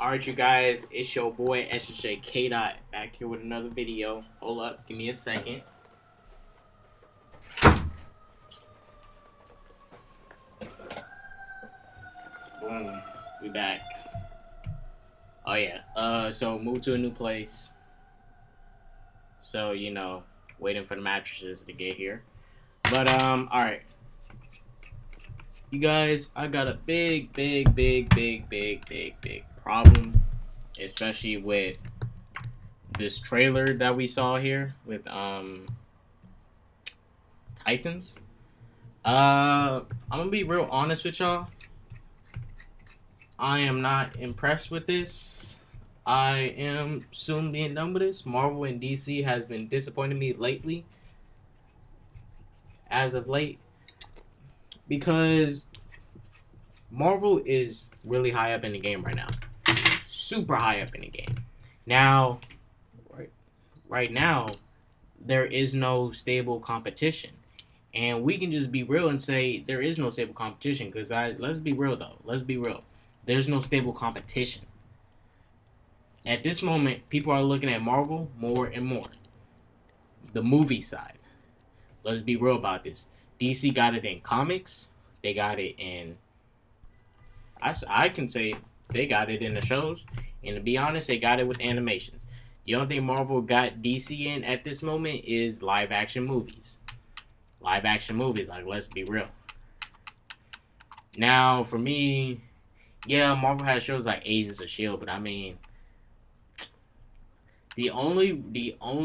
Alright, you guys, it's your boy SJ K Dot back here with another video. Hold up, give me a second. Boom, we back. Oh yeah, so moved to a new place. So, waiting for the mattresses to get here. But, alright. You guys, I got a big problem, especially with this trailer that we saw here with Titans. I'm gonna be real honest with y'all. I am not impressed with this. I am soon being done with this. Marvel and DC has been disappointing me lately, as of late, because Marvel is really high up in the game right now. Super high up in the game. Now, right now, there is no stable competition. And we can just be real and say there is no stable competition. Because, guys, let's be real, though. Let's be real. There's no stable competition. At this moment, people are looking at Marvel more and more. The movie side. Let's be real about this. DC got it in comics. They got it in... I can say they got it in the shows. And to be honest, they got it with animations. The only thing Marvel got DC in at this moment is live-action movies. Live-action movies, like, let's be real. Now, for me, yeah, Marvel has shows like Agents of S.H.I.E.L.D., but I mean, the only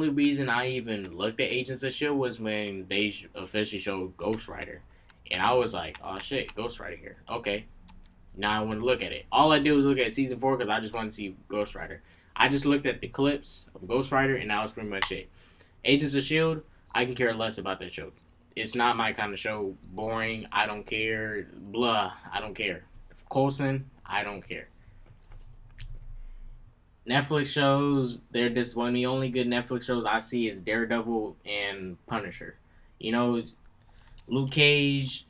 reason I even looked at Agents of S.H.I.E.L.D. was when they officially showed Ghost Rider. And I was like, oh shit, Ghost Rider here. Okay. Now I want to look at it. All I did was look at season 4 because I just wanted to see Ghost Rider. I just looked at the clips of Ghost Rider and that was pretty much it. Agents of S.H.I.E.L.D., I can care less about that show. It's not my kind of show. Boring. I don't care. Blah. I don't care. Coulson, I don't care. Netflix shows, they're just one of the only good Netflix shows I see is Daredevil and Punisher. Luke Cage,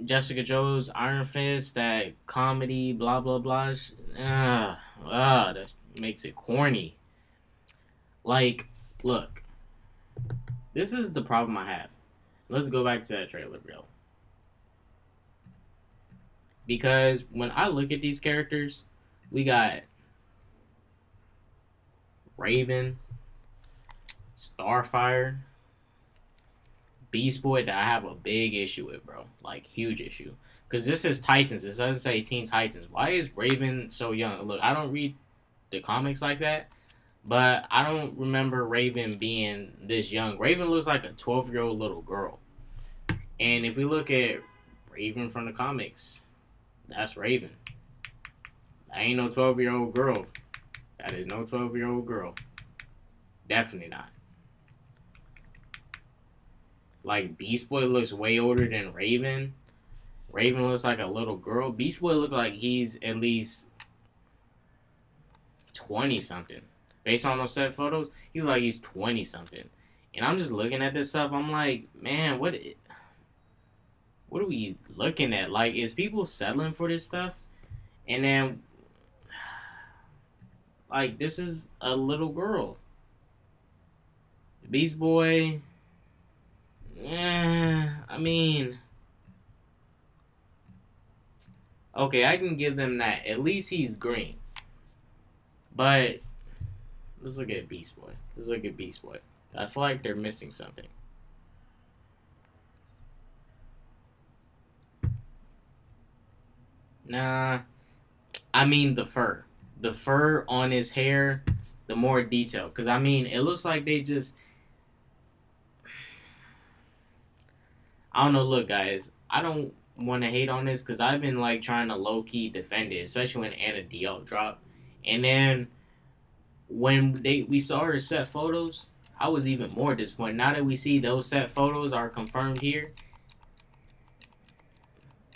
Jessica Jones, Iron Fist, that comedy, blah, blah, blah. That makes it corny. Like, look. This is the problem I have. Let's go back to that trailer, bro. Because when I look at these characters, we got Raven, Starfire, Beast Boy that I have a big issue with, bro. Like, huge issue. Because this is Titans. It doesn't say Teen Titans. Why is Raven so young? Look, I don't read the comics like that. But I don't remember Raven being this young. Raven looks like a 12-year-old little girl. And if we look at Raven from the comics, that's Raven. That ain't no 12-year-old girl. That is no 12-year-old girl. Definitely not. Like, Beast Boy looks way older than Raven. Raven looks like a little girl. Beast Boy looks like he's at least 20-something. Based on those set photos, he looks like he's 20-something. And I'm just looking at this stuff. I'm like, man, what are we looking at? Like, is people settling for this stuff? And then, like, this is a little girl. Beast Boy, I mean, okay, I can give them that. At least he's green. But let's look at Beast Boy. Let's look at Beast Boy. I feel like they're missing something. Nah. I mean the fur. The fur on his hair, the more detail. Because, I mean, it looks like they just... I don't know, look, guys. I don't want to hate on this because I've been, like, trying to low-key defend it. Especially when Anna Diop dropped. And then when we saw her set photos, I was even more disappointed. Now that we see those set photos are confirmed here,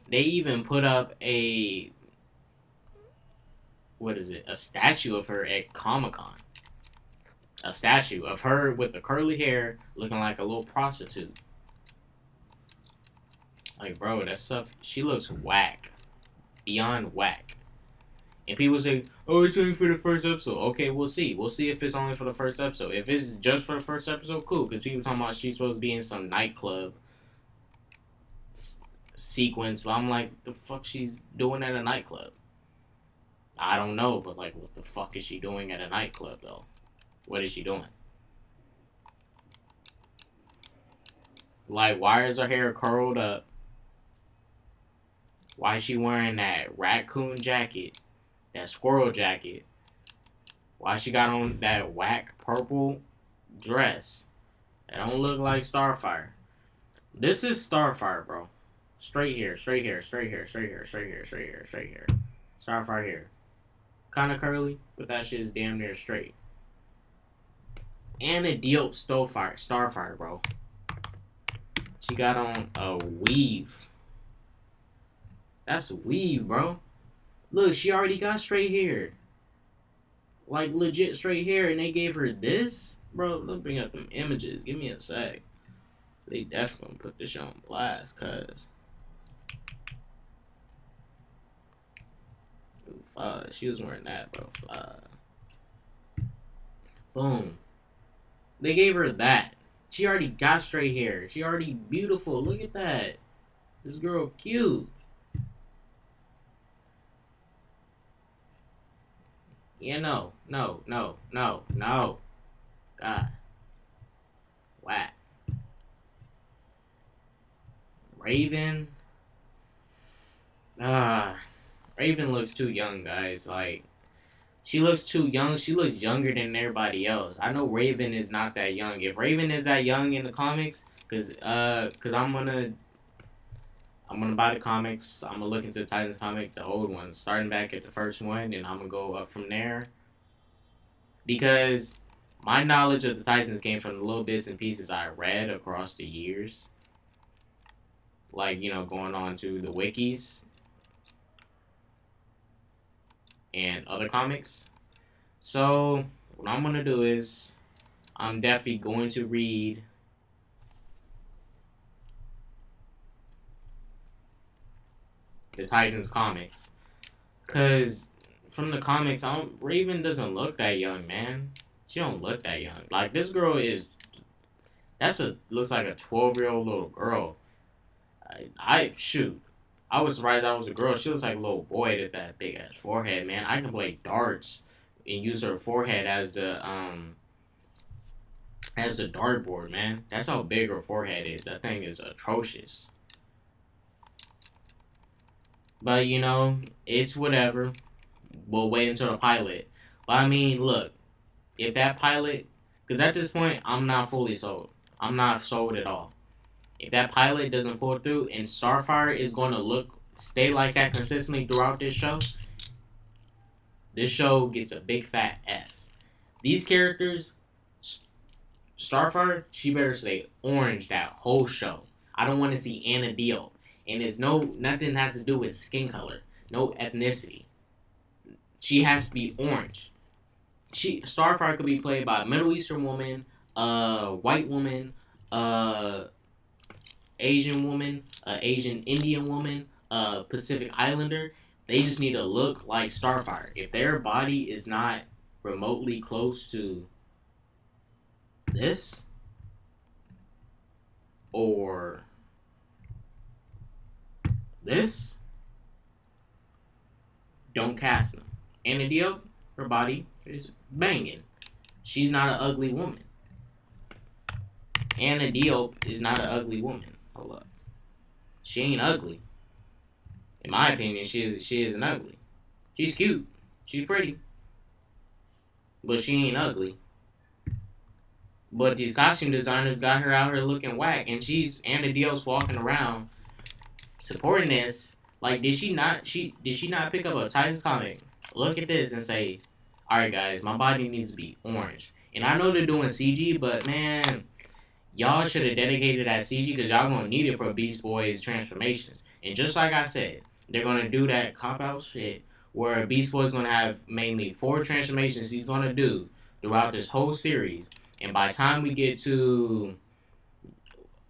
they even put up a statue of her at Comic-Con. A statue of her with the curly hair looking like a little prostitute. Like, bro, that stuff, she looks whack. Beyond whack. And people say, "Oh, it's only for the first episode." Okay, we'll see. We'll see if it's only for the first episode. If it's just for the first episode, cool. Because people talking about she's supposed to be in some nightclub sequence. But I'm like, the fuck she's doing at a nightclub? I don't know, but like, what the fuck is she doing at a nightclub though? What is she doing? Like, why is her hair curled up? Why is she wearing that raccoon jacket? That squirrel jacket? Why she got on that whack purple dress? That don't look like Starfire. This is Starfire, bro. Straight here, straight here, straight here, straight here, straight here, straight here, straight here. Starfire here. Kinda curly, but that shit is damn near straight. And a dope Starfire, bro. She got on a weave. That's a weave, bro. Look, she already got straight hair. Like, legit straight hair, and they gave her this? Bro, let's bring up them images. Give me a sec. They definitely put this shit on blast, cuz. She was wearing that, bro. Boom. They gave her that. She already got straight hair. She already beautiful. Look at that. This girl cute. Yeah, no. God. Whack. Raven. Raven looks too young, guys. Like, she looks too young. She looks younger than everybody else. I know Raven is not that young. If Raven is that young in the comics, cause I'm gonna buy the comics. I'm gonna look into the Titans comic, the old ones, starting back at the first one, and I'm gonna go up from there. Because my knowledge of the Titans came from the little bits and pieces I read across the years. Like, you know, going on to the wikis and other comics. So, what I'm going to do is, I'm definitely going to read the Titans comics. Because from the comics, Raven doesn't look that young, man. She don't look that young. Like, this girl is, looks like a 12-year-old little girl. Shoot. I was surprised that was a girl. She looks like a little boy with that big ass forehead, man. I can play darts and use her forehead as the dartboard, man. That's how big her forehead is. That thing is atrocious. But, you know, it's whatever. We'll wait until the pilot. But, I mean, look. If that pilot... Because at this point, I'm not fully sold. I'm not sold at all. If that pilot doesn't pull through and Starfire is going to stay like that consistently throughout this show gets a big fat F. These characters, Starfire, she better stay orange that whole show. I don't want to see Anna Diop. And it's nothing has to do with skin color. No ethnicity. She has to be orange. Starfire could be played by a Middle Eastern woman, a white woman, Asian woman, Asian Indian woman, Pacific Islander. They just need to look like Starfire. If their body is not remotely close to this, or this, don't cast them. Anna Diop, her body is banging. She's not an ugly woman. Anna Diop is not an ugly woman. Hold up. She ain't ugly. In my opinion, she isn't ugly. She's cute. She's pretty. But she ain't ugly. But these costume designers got her out here looking whack, and Anna Diop's walking around supporting this. Like, did she not pick up a Titans comic, look at this, and say, alright guys, my body needs to be orange. And I know they're doing CG, but man, y'all should have dedicated that CG because y'all gonna need it for Beast Boy's transformations. And just like I said, they're gonna do that cop-out shit where Beast Boy's gonna have mainly 4 transformations he's gonna do throughout this whole series. And by the time we get to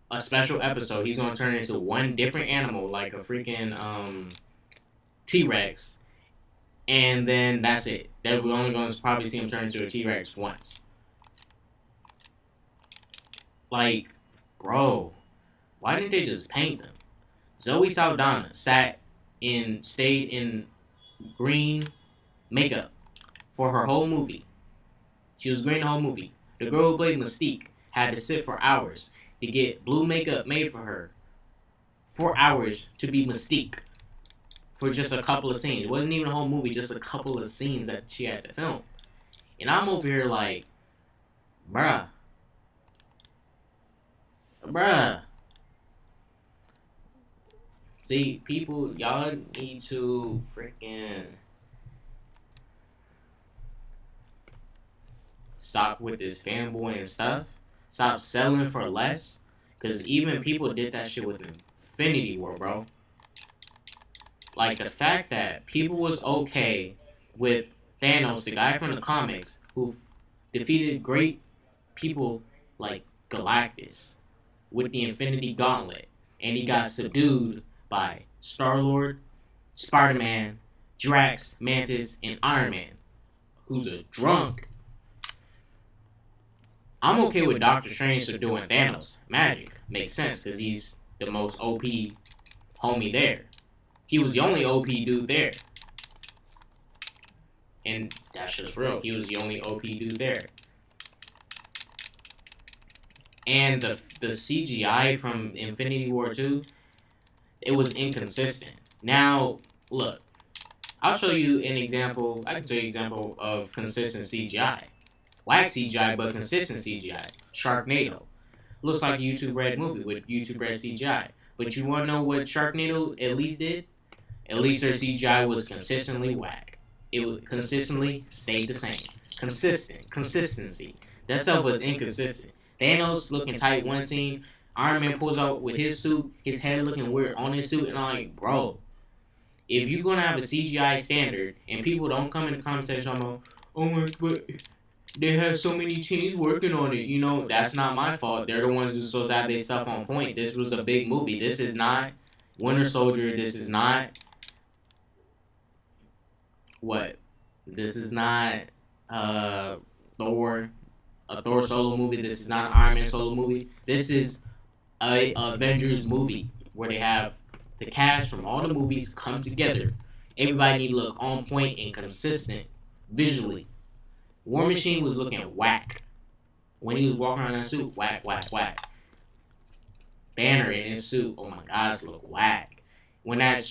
a special episode, he's gonna turn into one different animal, like a freaking T-Rex. and then that's it. That we're only going to probably see him turn into a T-Rex once. Like, bro, why didn't they just paint them? Zoe Saldana stayed in green makeup for her whole movie. She was green the whole movie. The girl who played Mystique had to sit for hours to get blue makeup made for her. 4 hours to be Mystique for just a couple of scenes. It wasn't even a whole movie, just a couple of scenes that she had to film. And I'm over here like, bruh. See, people, y'all need to freaking stop with this fanboy and stuff. Stop selling for less. Because even people did that shit with Infinity War, bro. Like, the fact that people was okay with Thanos, the guy from the comics, who defeated great people like Galactus with the Infinity Gauntlet, and he got subdued by Star-Lord, Spider-Man, Drax, Mantis, and Iron Man, who's a drunk. I'm okay with Doctor Strange subduing Thanos. Magic makes sense because he's the most OP homie there. He was the only OP dude there. And that's just real. He was the only OP dude there. And the CGI from Infinity War 2, it was inconsistent. Now, look. I'll show you an example. I can show you an example of consistent CGI. Whack CGI, but consistent CGI. Sharknado. Looks like a YouTube Red movie with YouTube Red CGI. But you want to know what Sharknado at least did? At least their CGI was consistently whack. It would consistently stayed the same. Consistency. That stuff was inconsistent. Thanos looking tight one scene. Iron Man pulls out with his suit, his head looking weird on his suit, and I'm like, bro, if you're gonna have a CGI standard and people don't come in the comment section about, oh my, but they have so many teams working on it, you know, that's not my fault. They're the ones who's supposed to have their stuff on point. This was a big movie. This is not Winter Soldier. This is not This is not Thor, a Thor solo movie. This is not an Iron Man solo movie. This is a Avengers movie where they have the cast from all the movies come together. Everybody need to look on point and consistent visually. War Machine was looking whack when he was walking around in that suit. Whack. Banner in his suit, oh my gosh, look whack. When that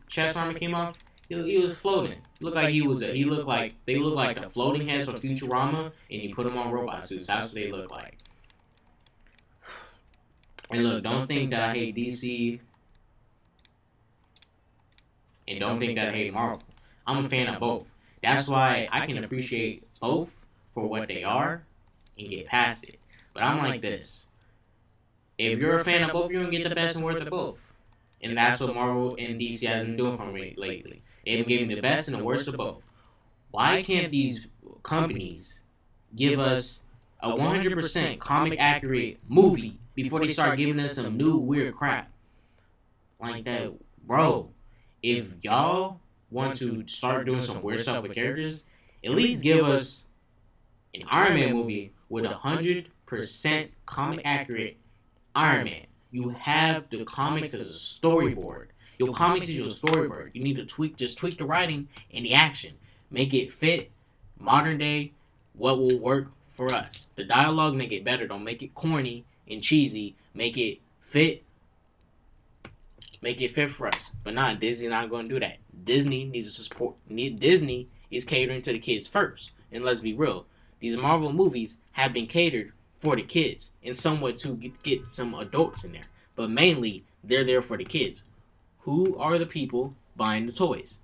chest armor came off, he was floating. Looked like they looked like the floating heads from Futurama, and you put them on robot suits. That's what they look like. And look, don't think that I hate DC, and don't think that I hate Marvel. I'm a fan of both. That's why I can appreciate both for what they are and get past it. But I'm like this. If you're a fan of both, you're going to get the best and worst of both. And that's what Marvel and DC has been doing for me lately. They've been giving the best and the worst of both. Why can't these companies give us a 100% comic accurate movie before they start giving us some new weird crap? Like that, bro. If y'all want to start doing some weird stuff with characters, at least give us an Iron Man movie with 100% comic accurate Iron Man. You have the comics as a storyboard. Your comics is your storyboard. You need to tweak the writing and the action. Make it fit modern day, what will work for us. The dialogue, make it better. Don't make it corny and cheesy. Make it fit for us. But Disney not going to do that. Disney needs to support. Disney is catering to the kids first. And let's be real. These Marvel movies have been catered for the kids and somewhat to get some adults in there. But mainly, they're there for the kids. Who are the people buying the toys?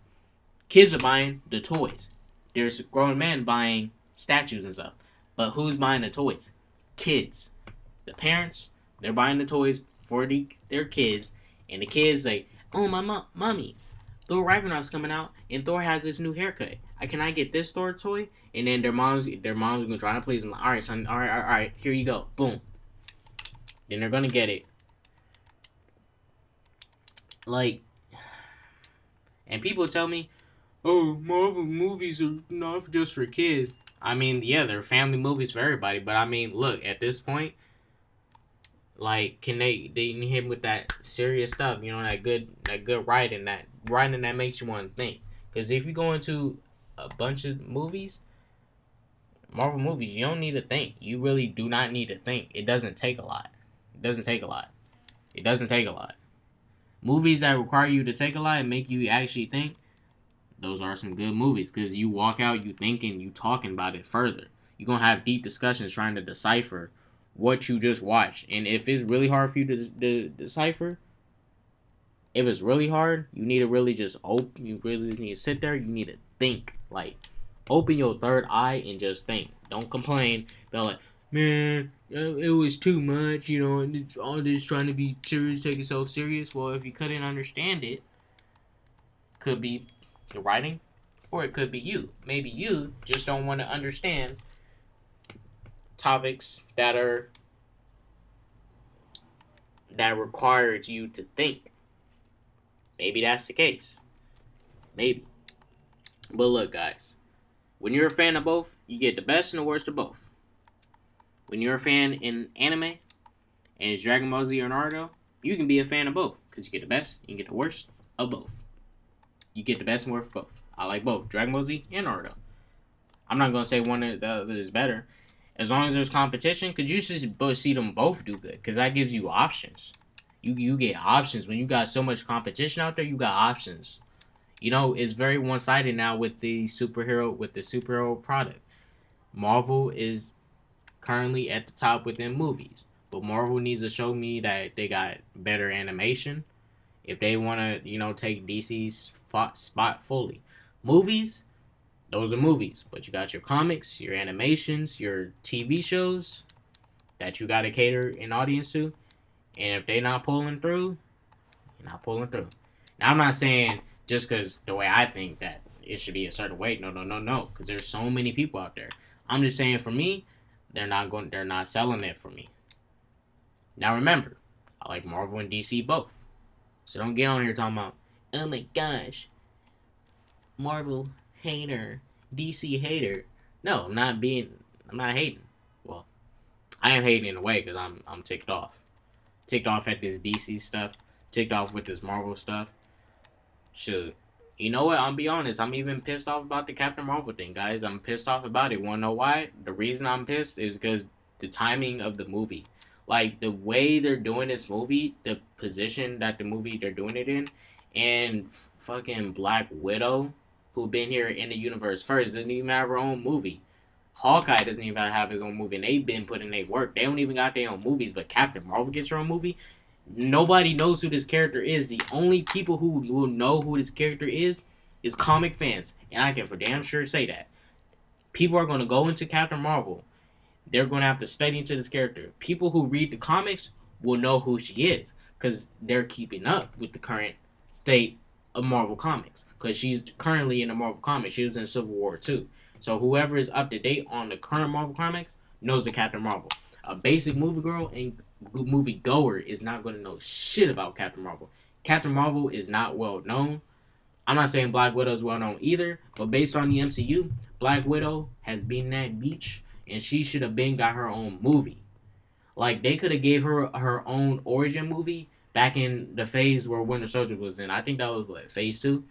Kids are buying the toys. There's grown men buying statues and stuff. But who's buying the toys? Kids. The parents, they're buying the toys for their kids. And the kids say, oh, my mommy, Thor Ragnarok's coming out, and Thor has this new haircut. Can I get this Thor toy? And then their mom's gonna try to please them. Like, all right, son. All right. Here you go. Boom. Then they're gonna get it. Like, and people tell me, oh, Marvel movies are not just for kids. I mean, yeah, they're family movies for everybody. But I mean, look, at this point, like, can they need him with that serious stuff? You know, that good writing that makes you want to think. Because if you go into a bunch of movies, Marvel movies, you don't need to think. You really do not need to think. It doesn't take a lot. It doesn't take a lot. It doesn't take a lot. Movies that require you to take a lot and make you actually think, those are some good movies because you walk out, you thinking, you talking about it further. You're gonna have deep discussions trying to decipher what you just watched. And if it's really hard for you to decipher, if it's really hard, you need to really just open. You really need to sit there. You need to think. Like, open your third eye and just think. Don't complain. They're like, man, it was too much. You know, all this trying to be serious, take yourself serious. Well, if you couldn't understand it, could be the writing, or it could be you. Maybe you just don't want to understand topics that requires you to think. Maybe that's the case. Maybe. But look, guys, when you're a fan of both, you get the best and the worst of both. When you're a fan in anime and it's Dragon Ball Z or Naruto, you can be a fan of both because you get the best, you get the worst of both. You get the best and worst of both. I like both, Dragon Ball Z and Naruto. I'm not gonna say one or the other is better, as long as there's competition, because you should see them both do good, because that gives you options. You get options when you got so much competition out there. You got options. You know, it's very one sided now with the superhero product. Marvel is currently at the top within movies, but Marvel needs to show me that they got better animation if they want to, take DC's spot fully. Movies, those are movies, but you got your comics, your animations, your TV shows that you got to cater an audience to. And if they're not pulling through, you're not pulling through. Now, I'm not saying just because the way I think that it should be a certain way. No. Because there's so many people out there. I'm just saying for me, they're not selling it for me. Now remember, I like Marvel and DC both. So don't get on here talking about, oh my gosh, Marvel hater, DC hater. No, I'm not hating. Well, I am hating in a way because I'm ticked off. Ticked off at this DC stuff. Ticked off with this Marvel stuff. Shoot. You know what? I'll be honest. I'm even pissed off about the Captain Marvel thing, guys. I'm pissed off about it. Wanna know why? The reason I'm pissed is because the timing of the movie. Like, the way they're doing this movie, the position that the movie they're doing it in, and fucking Black Widow, who been here in the universe first, doesn't even have her own movie. Hawkeye doesn't even have his own movie, and they've been putting their work. They don't even got their own movies, but Captain Marvel gets her own movie. Nobody knows who this character is. The only people who will know who this character is comic fans, and I can for damn sure say that. People are going to go into Captain Marvel. They're going to have to study into this character. People who read the comics will know who she is because they're keeping up with the current state of Marvel Comics, because she's currently in the Marvel Comics. She was in Civil War 2. So whoever is up to date on the current Marvel Comics knows the Captain Marvel. A basic movie girl and movie goer is not going to know shit about Captain Marvel. Captain Marvel is not well known. I'm not saying Black Widow is well known either, but based on the MCU, Black Widow has been that beach, and she should have been got her own movie. Like, they could have gave her her own origin movie back in the phase where Winter Soldier was in. I think that was phase 2.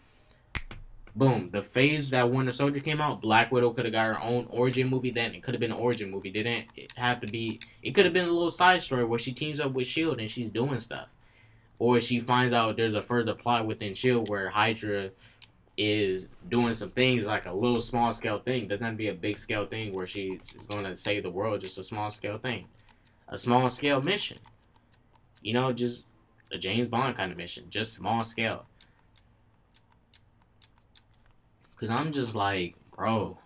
Boom, the phase that Winter Soldier came out, Black Widow could have got her own origin movie then. It could have been an origin movie. Didn't it have to be? It could have been a little side story where she teams up with S.H.I.E.L.D. and she's doing stuff. Or she finds out there's a further plot within S.H.I.E.L.D. where Hydra is doing some things, like a little small scale thing. Doesn't have to be a big scale thing where she's going to save the world, just a small scale thing. A small scale mission. Just a James Bond kind of mission. Just small scale. Because I'm just like, bro,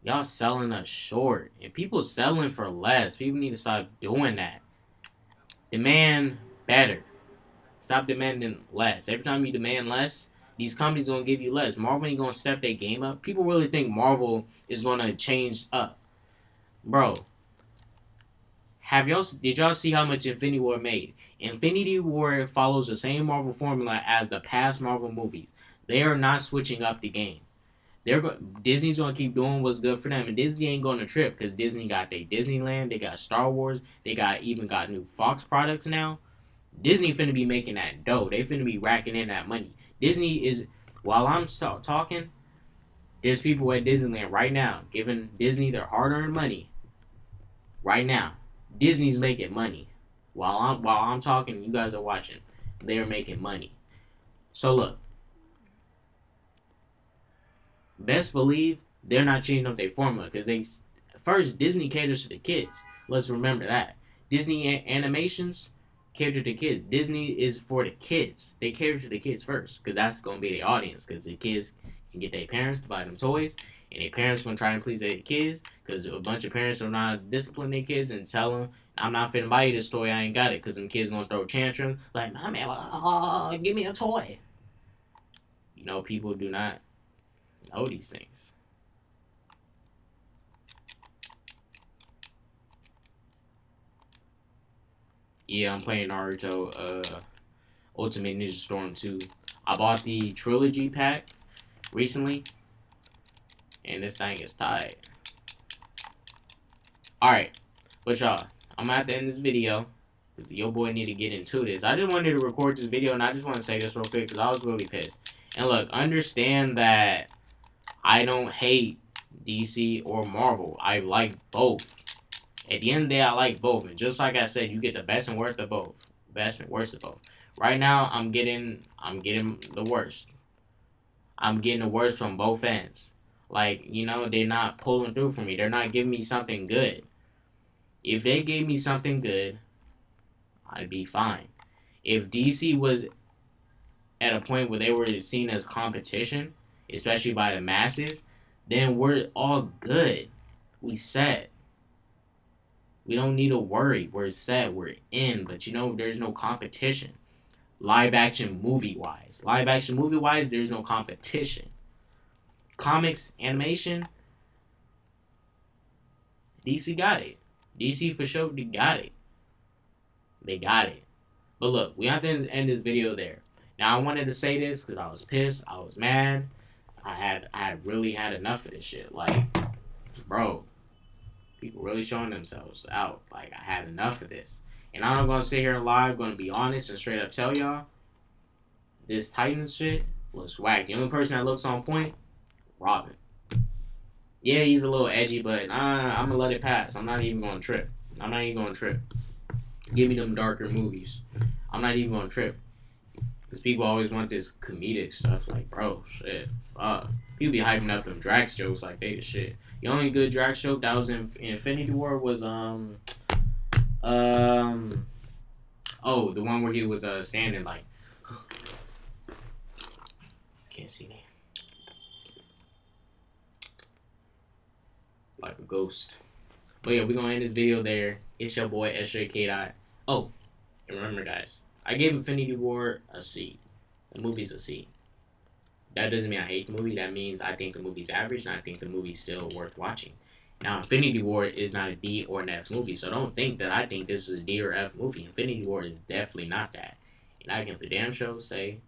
y'all selling us short. And people selling for less. People need to stop doing that. Demand better. Stop demanding less. Every time you demand less, these companies going to give you less. Marvel ain't going to step their game up. People really think Marvel is going to change up. Bro, did y'all see how much Infinity War made? Infinity War follows the same Marvel formula as the past Marvel movies. They are not switching up the game. Disney's gonna keep doing what's good for them, and Disney ain't going to trip because Disney got their Disneyland, they got Star Wars, they even got new Fox products now. Disney finna be making that dough. They finna be racking in that money. Disney is, while I'm talking, there's people at Disneyland right now giving Disney their hard-earned money. Right now, Disney's making money. While I'm talking, you guys are watching. They're making money. So look, best believe they're not changing up their formula because Disney caters to the kids. Let's remember that. Disney animations cater to kids. Disney is for the kids. They cater to the kids first because that's gonna be their audience. Because the kids can get their parents to buy them toys, and their parents gonna try and please their kids. Because a bunch of parents are not discipline their kids and tell them, "I'm not finna buy you this toy. I ain't got it." Because them kids gonna throw tantrums like, "Mommy, give me a toy." You know, people do not know these things. Yeah, I'm playing Naruto Ultimate Ninja Storm 2. I bought the trilogy pack recently, and this thing is tight. Alright, but y'all, I'm gonna have to end this video because your boy need to get into this. I just wanted to record this video, and I just want to say this real quick because I was really pissed. And look, understand that I don't hate DC or Marvel. I like both. At the end of the day, I like both. And just like I said, you get the best and worst of both. Best and worst of both. Right now, I'm getting the worst. I'm getting the worst from both ends. Like, you know, they're not pulling through for me. They're not giving me something good. If they gave me something good, I'd be fine. If DC was at a point where they were seen as competition, especially by the masses, then we're all good. We set. We don't need to worry. We're set. We're in. But you know, there's no competition. Live action movie wise, there's no competition. Comics, animation, DC got it. DC for sure, they got it. They got it. But look, we have to end this video there. Now I wanted to say this because I was pissed. I was mad. I had really had enough of this shit. Like, bro, people really showing themselves out. Like, I had enough of this. And I'm not going to sit here live, going to be honest and straight up tell y'all, this Titans shit looks whack. The only person that looks on point, Robin. Yeah, he's a little edgy, but I'm going to let it pass. I'm not even going to trip. Give me them darker movies. I'm not even going to trip. Because people always want this comedic stuff. Like, bro, shit, fuck. People be hyping up them Drax jokes like they the shit. The only good Drax joke that was in Infinity War was, oh, the one where he was standing like, can't see me, like a ghost. But yeah, we're gonna end this video there. It's your boy SJK. Oh, and remember guys, I gave Infinity War a C. The movie's a C. That doesn't mean I hate the movie. That means I think the movie's average, and I think the movie's still worth watching. Now, Infinity War is not a D or an F movie, so don't think that I think this is a D or F movie. Infinity War is definitely not that. And I can for damn sure say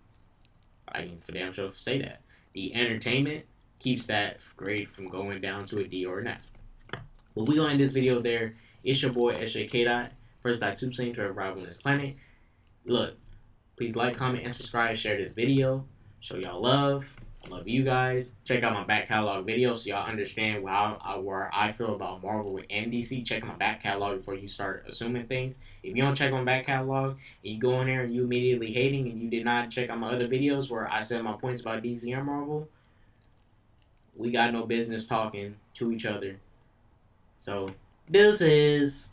that. The entertainment keeps that grade from going down to a D or an F. But we're going to end this video there. It's your boy, SJK. First Black Super Saiyan to arrive on this planet. Look, please like, comment, and subscribe. Share this video. Show y'all love. I love you guys. Check out my back catalog video so y'all understand where I feel about Marvel and DC. Check my back catalog before you start assuming things. If you don't check my back catalog and you go in there and you immediately hating and you did not check out my other videos where I said my points about DC and Marvel, we got no business talking to each other. So, deuces.